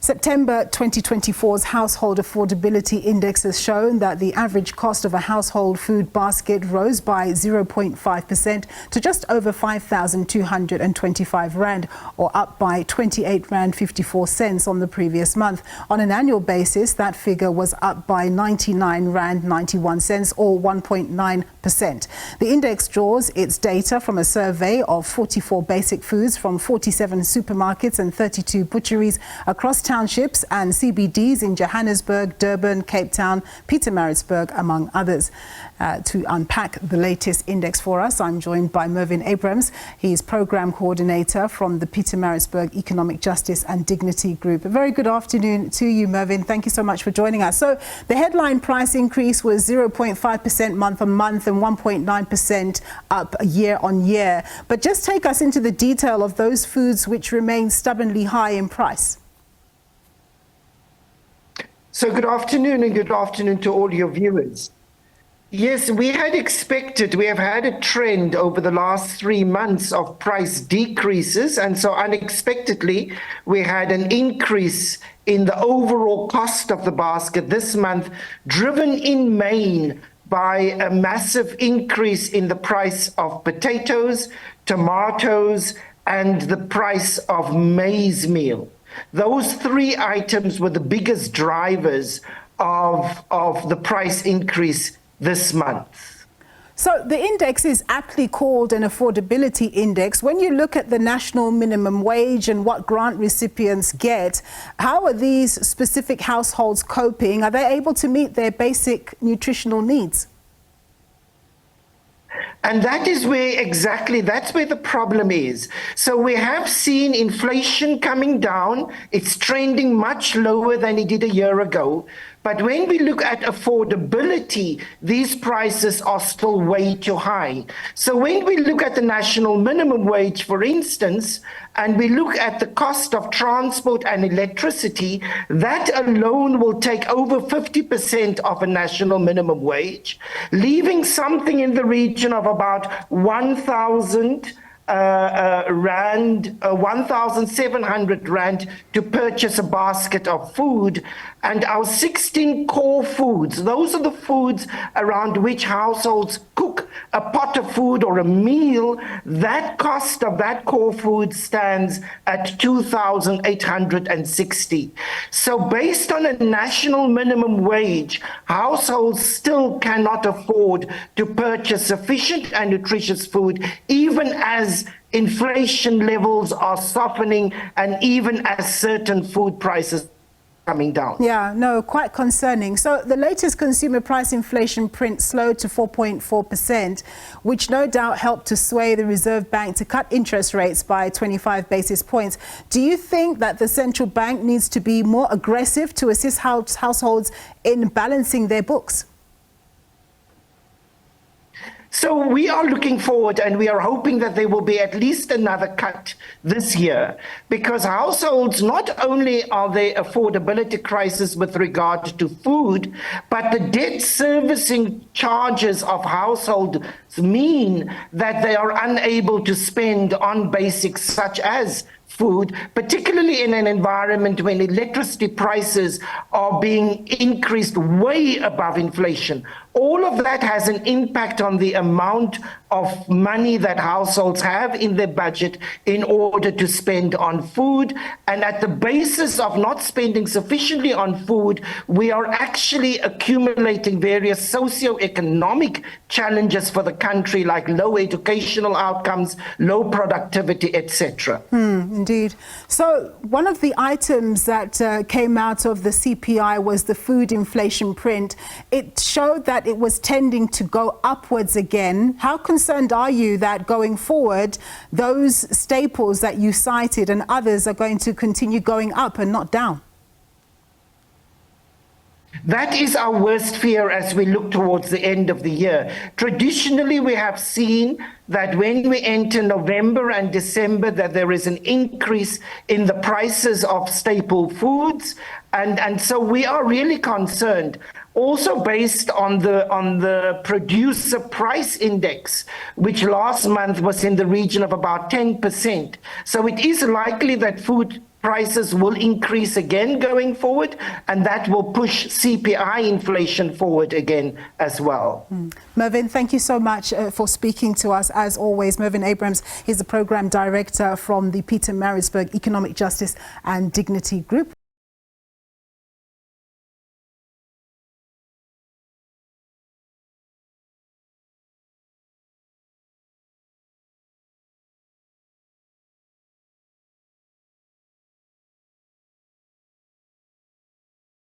September 2024's Household Affordability Index has shown that the average cost of a household food basket rose by 0.5% to just over 5,225 Rand, or up by 28 Rand 54 cents on the previous month. On an annual basis, that figure was up by 99 Rand 91 cents, or 1.9%. The index draws its data from a survey of 44 basic foods from 47 supermarkets and 32 butcheries across townships and CBDs in Johannesburg, Durban, Cape Town, Pietermaritzburg, among others. To unpack the latest index for us, I'm joined by Mervyn Abrahams. He is Program Coordinator from the Pietermaritzburg Economic Justice and Dignity Group. A very good afternoon to you, Mervyn. Thank you so much for joining us. So the headline price increase was 0.5% month on month and 1.9% up year on year. But just take us into the detail of those foods which remain stubbornly high in price. So good afternoon, and good afternoon to all your viewers. Yes, we have had a trend over the last 3 months of price decreases, and so unexpectedly we had an increase in the overall cost of the basket this month, driven in main by a massive increase in the price of potatoes, tomatoes, and the price of maize meal. Those three items were the biggest drivers of the price increase this month. So the index is aptly called an affordability index. When you look at the national minimum wage and what grant recipients get, how are these specific households coping? Are they able to meet their basic nutritional needs? And that is that's where the problem is. So we have seen inflation coming down. It's trending much lower than it did a year ago. But when we look at affordability, these prices are still way too high. So when we look at the national minimum wage, for instance, and we look at the cost of transport and electricity, that alone will take over 50% of a national minimum wage, leaving something in the region of about 1,700 Rand to purchase a basket of food. And our 16 core foods, those are the foods around which households cook a pot of food or a meal, that cost of that core food stands at 2,860. So based on a national minimum wage, households still cannot afford to purchase sufficient and nutritious food, even as inflation levels are softening and even as certain food prices coming down. Yeah, no, quite concerning. So the latest consumer price inflation print slowed to 4.4%, which no doubt helped to sway the Reserve Bank to cut interest rates by 25 basis points. Do you think that the central bank needs to be more aggressive to assist households in balancing their books? So we are looking forward, and we are hoping that there will be at least another cut this year, because households, not only are there affordability crisis with regard to food, but the debt servicing charges of households mean that they are unable to spend on basics such as food, particularly in an environment when electricity prices are being increased way above inflation. All of that has an impact on the amount of money that households have in their budget in order to spend on food. And at the basis of not spending sufficiently on food, we are actually accumulating various socioeconomic challenges for the country, like low educational outcomes, low productivity, etc. Indeed. So one of the items that came out of the CPI was the food inflation print. It showed that it was tending to go upwards again. How concerned are you that going forward, those staples that you cited and others are going to continue going up and not down? That is our worst fear as we look towards the end of the year. Traditionally, we have seen that when we enter November and December, that there is an increase in the prices of staple foods. And so we are really concerned. Also based on the producer price index, which last month was in the region of about 10%. So it is likely that food prices will increase again going forward, and that will push CPI inflation forward again as well. Mervyn, thank you so much for speaking to us. As always, Mervyn Abrahams is the Program Director from the Pietermaritzburg Economic Justice and Dignity Group.